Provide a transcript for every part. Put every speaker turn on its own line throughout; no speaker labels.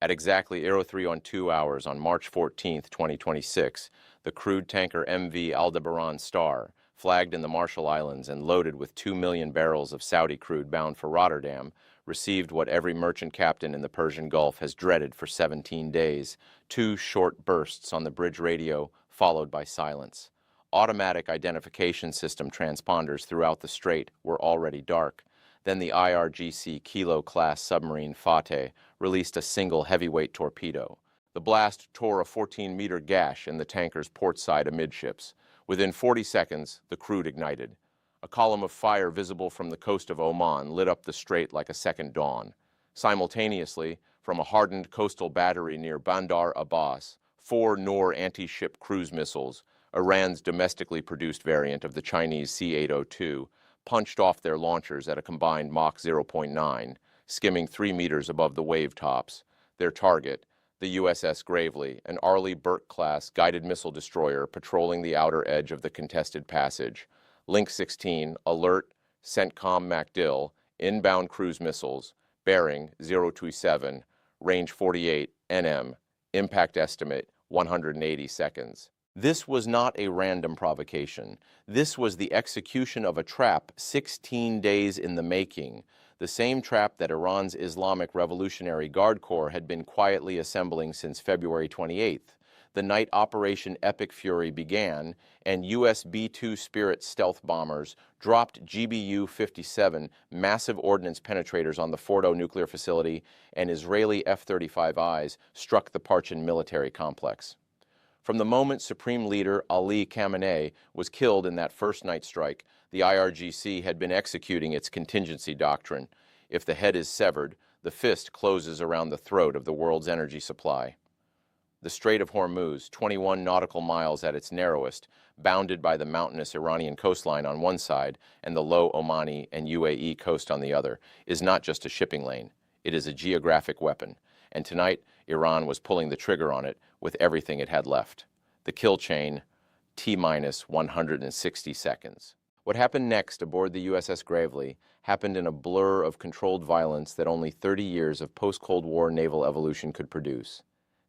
At exactly 03:02 hours on March 14, 2026, the crude tanker MV Aldebaran Star, flagged in the Marshall Islands and loaded with 2 million barrels of Saudi crude bound for Rotterdam, received what every merchant captain in the Persian Gulf has dreaded for 17 days, 2 short bursts on the bridge radio, followed by silence. Automatic identification system transponders throughout the strait were already dark. Then the IRGC Kilo-class submarine Fateh released a single heavyweight torpedo. The blast tore a 14-meter gash in the tanker's port side amidships. Within 40 seconds, the crude ignited. A column of fire visible from the coast of Oman lit up the strait like a second dawn. Simultaneously, from a hardened coastal battery near Bandar Abbas, 4 Noor anti-ship cruise missiles, Iran's domestically produced variant of the Chinese C-802, punched off their launchers at a combined Mach 0.9, skimming 3 meters above the wave tops. Their target, the USS Gravely, an Arleigh Burke-class guided missile destroyer patrolling the outer edge of the contested passage. Link 16, Alert, CENTCOM MacDill, inbound cruise missiles, bearing 027, range 48 NM, impact estimate 180 seconds. This was not a random provocation. This was the execution of a trap 16 days in the making, the same trap that Iran's Islamic Revolutionary Guard Corps had been quietly assembling since February 28th. The night Operation Epic Fury began, and U.S. B-2 Spirit stealth bombers dropped GBU-57 massive ordnance penetrators on the Fordo nuclear facility, and Israeli F-35Is struck the Parchin military complex. From the moment Supreme Leader Ali Khamenei was killed in that first night strike, the IRGC had been executing its contingency doctrine. If the head is severed, the fist closes around the throat of the world's energy supply. The Strait of Hormuz, 21 nautical miles at its narrowest, bounded by the mountainous Iranian coastline on one side and the low Omani and UAE coast on the other, is not just a shipping lane. It is a geographic weapon. And tonight, Iran was pulling the trigger on it with everything it had left. The kill chain, T-minus 160 seconds. What happened next aboard the USS Gravely happened in a blur of controlled violence that only 30 years of post-Cold War naval evolution could produce.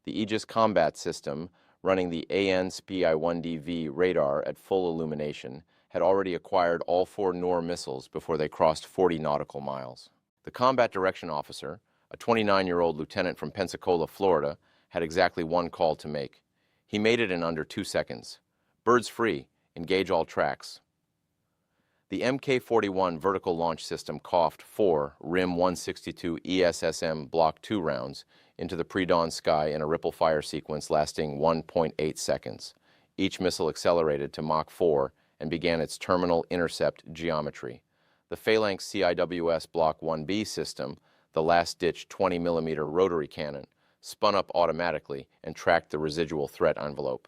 The Aegis Combat System, running the AN/SPI-1DV radar at full illumination, had already acquired all 4 Noor missiles before they crossed 40 nautical miles. The Combat Direction Officer, a 29-year-old lieutenant from Pensacola, Florida, had exactly one call to make. He made it in under 2 seconds. Birds free, engage all tracks. The Mk-41 vertical launch system coughed 4 RIM-162 ESSM Block 2 rounds into the pre-dawn sky in a ripple fire sequence lasting 1.8 seconds. Each missile accelerated to Mach 4 and began its terminal intercept geometry. The Phalanx CIWS Block 1B system, the last-ditch 20mm rotary cannon, spun up automatically and tracked the residual threat envelope.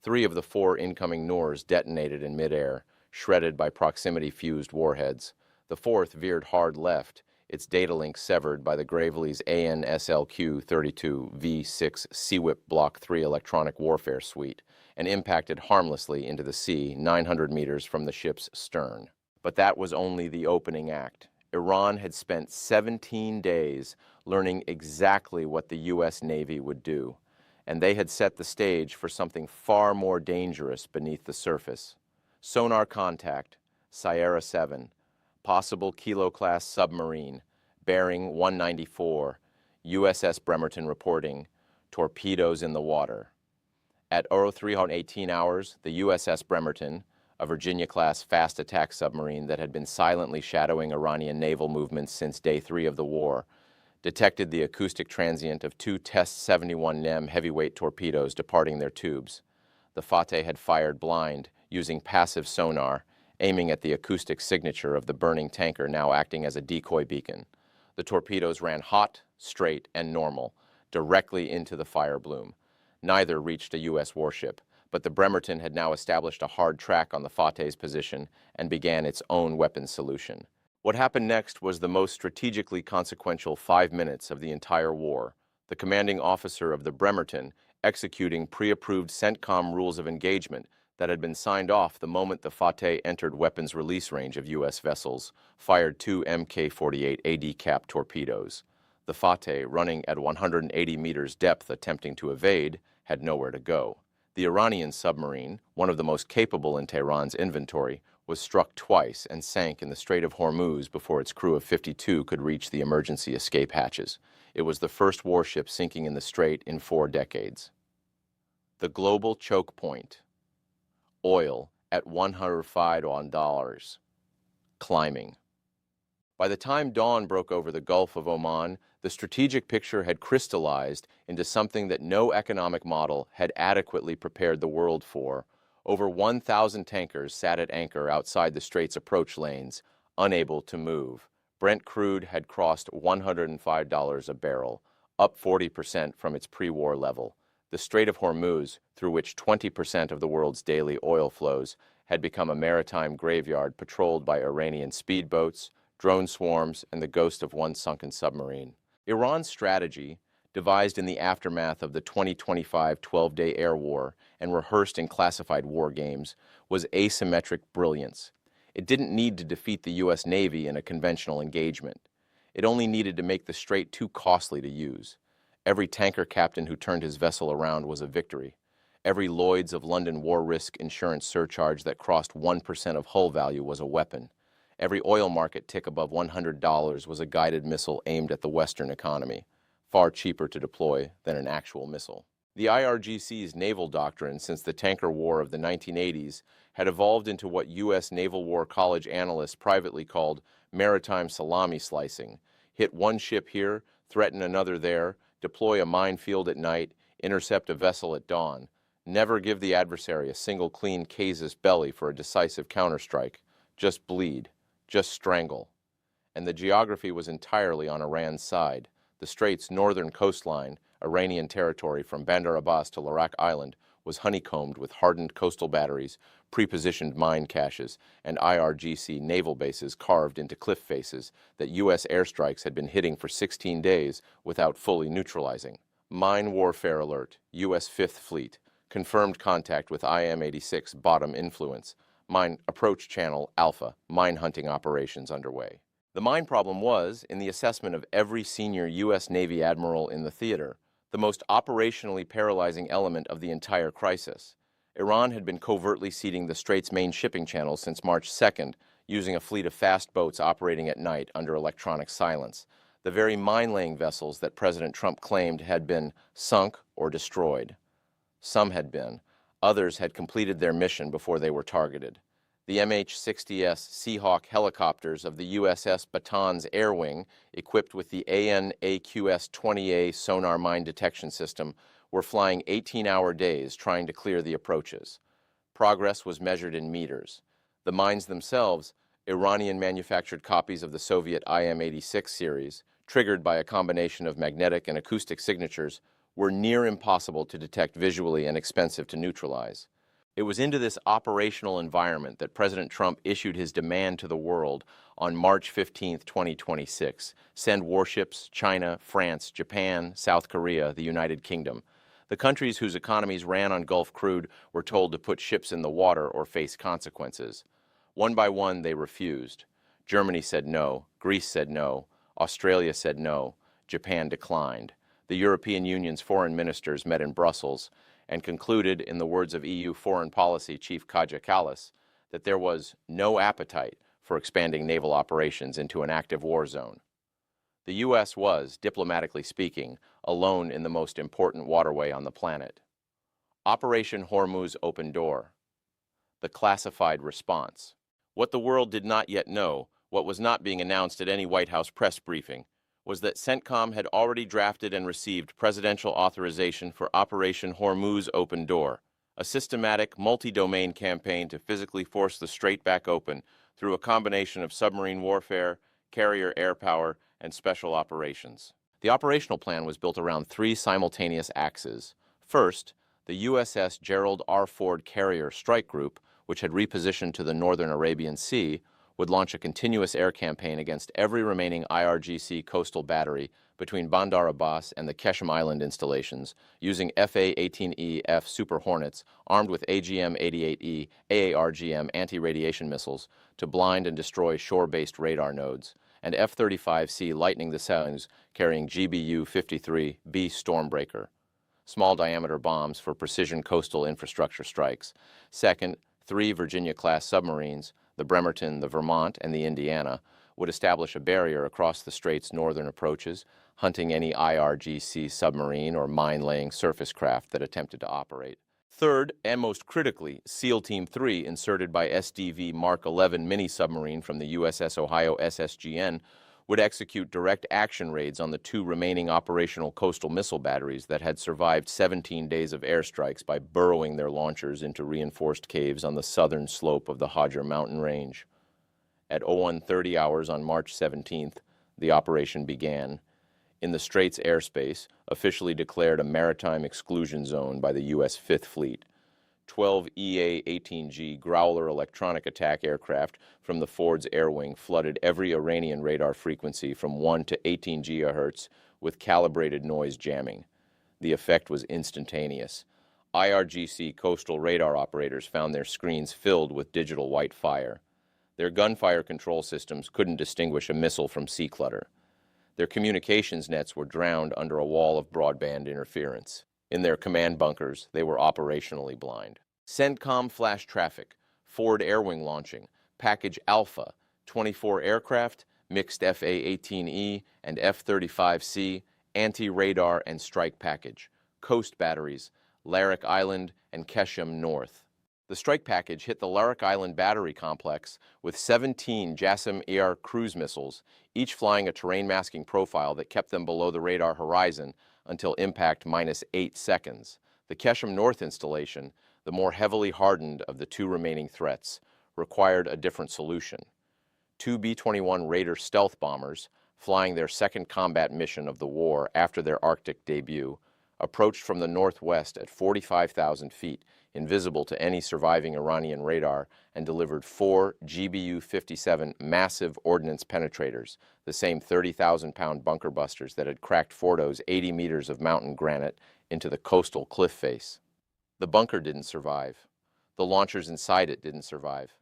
3 of the 4 incoming Noors detonated in midair, shredded by proximity-fused warheads. The 4th veered hard left, its data link severed by the Gravely's AN/SLQ-32 V6 SEWIP Block 3 electronic warfare suite, and impacted harmlessly into the sea 900 meters from the ship's stern. But that was only the opening act. Iran had spent 17 days learning exactly what the U.S. Navy would do, and they had set the stage for something far more dangerous beneath the surface. Sonar contact, Sierra 7, possible Kilo-class submarine, bearing 194, USS Bremerton reporting, torpedoes in the water. At 03:18 hours, the USS Bremerton, a Virginia-class fast attack submarine that had been silently shadowing Iranian naval movements since day 3 of the war, detected the acoustic transient of 2 Test 71 NEM heavyweight torpedoes departing their tubes. The Fateh had fired blind, using passive sonar, aiming at the acoustic signature of the burning tanker now acting as a decoy beacon. The torpedoes ran hot, straight, and normal, directly into the fire bloom. Neither reached a U.S. warship, but the Bremerton had now established a hard track on the Fateh's position and began its own weapons solution. What happened next was the most strategically consequential 5 minutes of the entire war. The commanding officer of the Bremerton, executing pre-approved CENTCOM rules of engagement that had been signed off the moment the Fateh entered weapons release range of U.S. vessels, fired 2 Mk-48 AD cap torpedoes. The Fateh, running at 180 meters depth attempting to evade, had nowhere to go. The Iranian submarine, one of the most capable in Tehran's inventory, was struck twice and sank in the Strait of Hormuz before its crew of 52 could reach the emergency escape hatches. It was the first warship sinking in the strait in 4 decades. The global choke point. Oil at $105, climbing. By the time dawn broke over the Gulf of Oman, the strategic picture had crystallized into something that no economic model had adequately prepared the world for. Over 1,000 tankers sat at anchor outside the strait's approach lanes, unable to move. Brent crude had crossed $105 a barrel, up 40% from its pre-war level. The Strait of Hormuz, through which 20% of the world's daily oil flows, had become a maritime graveyard patrolled by Iranian speedboats, drone swarms, and the ghost of one sunken submarine. Iran's strategy, devised in the aftermath of the 2025 12-day air war and rehearsed in classified war games, was asymmetric brilliance. It didn't need to defeat the U.S. Navy in a conventional engagement. It only needed to make the strait too costly to use. Every tanker captain who turned his vessel around was a victory. Every Lloyd's of London war risk insurance surcharge that crossed 1% of hull value was a weapon. Every oil market tick above $100 was a guided missile aimed at the Western economy, far cheaper to deploy than an actual missile. The IRGC's naval doctrine since the tanker war of the 1980s had evolved into what U.S. Naval War College analysts privately called maritime salami slicing. Hit one ship here, threaten another there, deploy a minefield at night, intercept a vessel at dawn. Never give the adversary a single clean casus belli for a decisive counterstrike. Just bleed. Just strangle. And the geography was entirely on Iran's side. The strait's northern coastline, Iranian territory from Bandar Abbas to Larak Island, was honeycombed with hardened coastal batteries, pre-positioned mine caches, and IRGC naval bases carved into cliff faces that U.S. airstrikes had been hitting for 16 days without fully neutralizing. Mine warfare alert, U.S. Fifth Fleet. Confirmed contact with IM-86 bottom influence. Mine approach channel Alpha, mine hunting operations underway. The mine problem was, in the assessment of every senior U.S. Navy admiral in the theater, the most operationally paralyzing element of the entire crisis. Iran had been covertly seeding the strait's main shipping channels since March 2nd, using a fleet of fast boats operating at night under electronic silence. The very mine-laying vessels that President Trump claimed had been sunk or destroyed. Some had been. Others had completed their mission before they were targeted. The MH-60S Seahawk helicopters of the USS Baton's Air Wing, equipped with the AN/AQS-20A sonar mine detection system, were flying 18-hour days trying to clear the approaches. Progress was measured in meters. The mines themselves, Iranian-manufactured copies of the Soviet IM-86 series, triggered by a combination of magnetic and acoustic signatures, were near impossible to detect visually and expensive to neutralize. It was into this operational environment that President Trump issued his demand to the world on March 15, 2026. Send warships, China, France, Japan, South Korea, the United Kingdom. The countries whose economies ran on Gulf crude were told to put ships in the water or face consequences. One by one, they refused. Germany said no, Greece said no, Australia said no, Japan declined. The European Union's foreign ministers met in Brussels and concluded, in the words of EU Foreign Policy Chief Kaja Kallas, that there was no appetite for expanding naval operations into an active war zone. The U.S. was, diplomatically speaking, alone in the most important waterway on the planet. Operation Hormuz Open Door. The classified response. What the world did not yet know, what was not being announced at any White House press briefing, was that CENTCOM had already drafted and received presidential authorization for Operation Hormuz Open Door, a systematic, multi-domain campaign to physically force the strait back open through a combination of submarine warfare, carrier air power, and special operations. The operational plan was built around 3 simultaneous axes. First, the USS Gerald R. Ford Carrier Strike Group, which had repositioned to the northern Arabian Sea, would launch a continuous air campaign against every remaining IRGC coastal battery between Bandar Abbas and the Keshem Island installations, using FA-18E-F Super Hornets armed with AGM-88E AARGM anti-radiation missiles to blind and destroy shore-based radar nodes, and F-35C Lightning the Sounds carrying GBU-53B Stormbreaker, small-diameter bombs for precision coastal infrastructure strikes. Second, 3 Virginia-class submarines, the Bremerton, the Vermont, and the Indiana, would establish a barrier across the Strait's northern approaches, hunting any IRGC submarine or mine-laying surface craft that attempted to operate. Third, and most critically, SEAL Team 3, inserted by SDV Mark 11 mini-submarine from the USS Ohio SSGN, would execute direct action raids on the 2 remaining operational coastal missile batteries that had survived 17 days of airstrikes by burrowing their launchers into reinforced caves on the southern slope of the Hodger Mountain Range. At 01:30 hours on March 17th, the operation began. In the Strait's airspace, officially declared a maritime exclusion zone by the U.S. Fifth Fleet, 12 EA-18G Growler electronic attack aircraft from the Ford's air wing flooded every Iranian radar frequency from 1 to 18 GHz with calibrated noise jamming. The effect was instantaneous. IRGC coastal radar operators found their screens filled with digital white fire. Their gunfire control systems couldn't distinguish a missile from sea clutter. Their communications nets were drowned under a wall of broadband interference. In their command bunkers, they were operationally blind. CENTCOM flash traffic, Ford Air Wing launching, Package Alpha, 24 aircraft, mixed FA-18E and F-35C, anti-radar and strike package, coast batteries, Larak Island and Keshem North. The strike package hit the Larak Island battery complex with 17 JASSM-ER cruise missiles, each flying a terrain masking profile that kept them below the radar horizon until impact -8 seconds. The Keshem North installation, the more heavily hardened of the 2 remaining threats, required a different solution. 2 B-21 Raider stealth bombers, flying their second combat mission of the war after their Arctic debut, approached from the northwest at 45,000 feet, invisible to any surviving Iranian radar, and delivered 4 GBU-57 massive ordnance penetrators, the same 30,000-pound bunker busters that had cracked Fordo's 80 meters of mountain granite into the coastal cliff face. The bunker didn't survive. The launchers inside it didn't survive.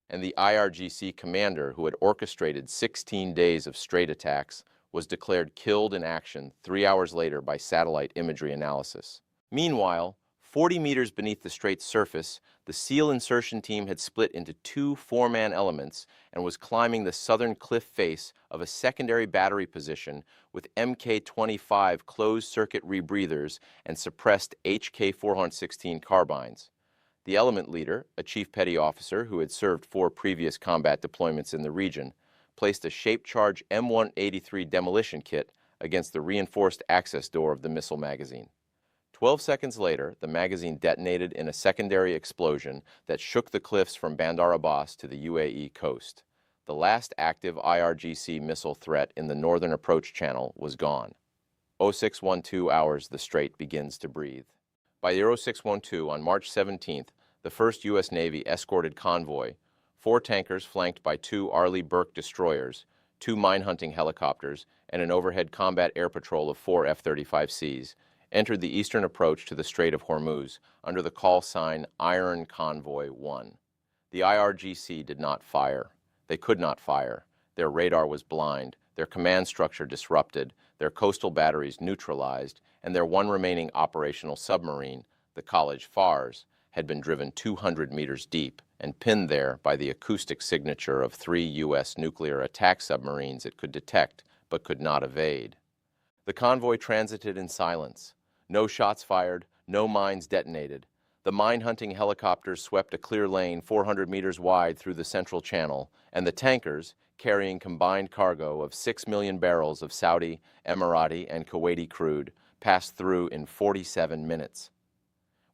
And the IRGC commander who had orchestrated 16 days of Strait attacks was declared killed in action 3 hours later by satellite imagery analysis. Meanwhile, 40 meters beneath the Strait's surface, the SEAL insertion team had split into 2 four-man elements and was climbing the southern cliff face of a secondary battery position with Mk-25 closed-circuit rebreathers and suppressed HK-416 carbines. The element leader, a chief petty officer who had served 4 previous combat deployments in the region, placed a shape-charge M183 demolition kit against the reinforced access door of the missile magazine. 12 seconds later, the magazine detonated in a secondary explosion that shook the cliffs from Bandar Abbas to the UAE coast. The last active IRGC missile threat in the northern approach channel was gone. 0612 hours, the Strait begins to breathe. By 0612 on March 17th, the first U.S. Navy escorted convoy, 4 tankers flanked by 2 Arleigh Burke destroyers, 2 mine-hunting helicopters, and an overhead combat air patrol of 4 F-35Cs, entered the eastern approach to the Strait of Hormuz under the call sign Iron Convoy 1. The IRGC did not fire. They could not fire. Their radar was blind, their command structure disrupted, their coastal batteries neutralized, and their one remaining operational submarine, the College Fars, had been driven 200 meters deep and pinned there by the acoustic signature of 3 U.S. nuclear attack submarines it could detect but could not evade. The convoy transited in silence. No shots fired, no mines detonated. The mine-hunting helicopters swept a clear lane 400 meters wide through the central channel, and the tankers, carrying combined cargo of 6 million barrels of Saudi, Emirati, and Kuwaiti crude, passed through in 47 minutes.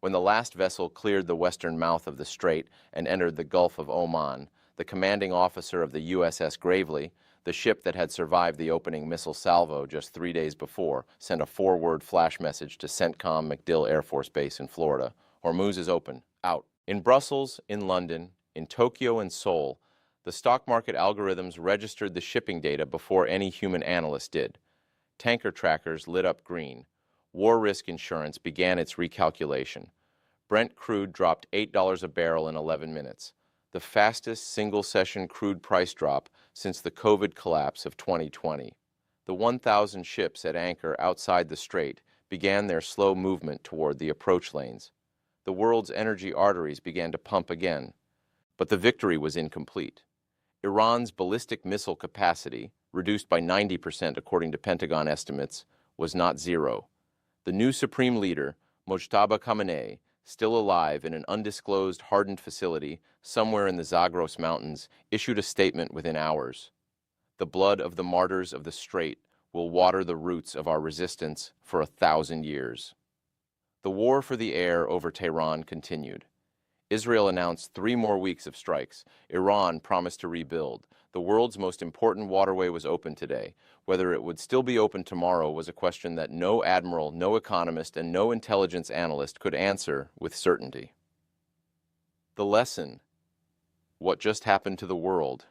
When the last vessel cleared the western mouth of the strait and entered the Gulf of Oman, the commanding officer of the USS Gravely, the ship that had survived the opening missile salvo just 3 days before, sent a 4-word flash message to CENTCOM MacDill Air Force Base in Florida. Hormuz is open. Out. In Brussels, in London, in Tokyo and Seoul, the stock market algorithms registered the shipping data before any human analyst did. Tanker trackers lit up green. War risk insurance began its recalculation. Brent crude dropped $8 a barrel in 11 minutes. the fastest single-session crude price drop since the COVID collapse of 2020. The 1,000 ships at anchor outside the strait began their slow movement toward the approach lanes. The world's energy arteries began to pump again, but the victory was incomplete. Iran's ballistic missile capacity, reduced by 90% according to Pentagon estimates, was not zero. The new supreme leader, Mojtaba Khamenei, still alive in an undisclosed hardened facility somewhere in the Zagros Mountains, issued a statement within hours. The blood of the martyrs of the Strait will water the roots of our resistance for 1,000 years. The war for the air over Tehran continued. Israel announced 3 more weeks of strikes. Iran promised to rebuild. The world's most important waterway was open today. Whether it would still be open tomorrow was a question that no admiral, no economist, and no intelligence analyst could answer with certainty. The lesson: what just happened to the world?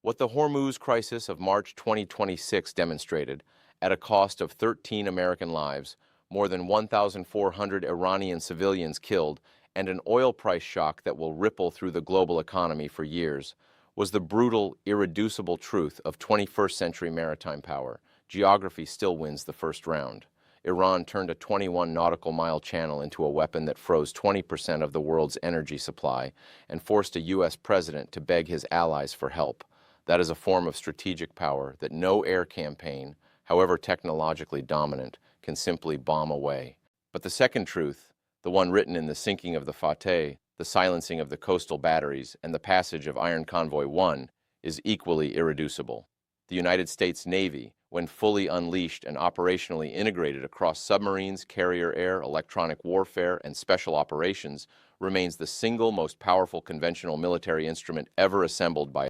What the Hormuz crisis of March 2026 demonstrated, at a cost of 13 American lives, more than 1,400 Iranian civilians killed, and an oil price shock that will ripple through the global economy for years, was the brutal, irreducible truth of 21st century maritime power. Geography still wins the first round. Iran turned a 21 nautical mile channel into a weapon that froze 20% of the world's energy supply and forced a U.S. president to beg his allies for help. That is a form of strategic power that no air campaign, however technologically dominant, can simply bomb away. But the second truth, the one written in the sinking of the Fateh, the silencing of the coastal batteries, and the passage of Iron Convoy 1, is equally irreducible. The United States Navy, when fully unleashed and operationally integrated across submarines, carrier air, electronic warfare, and special operations, remains the single most powerful conventional military instrument ever assembled by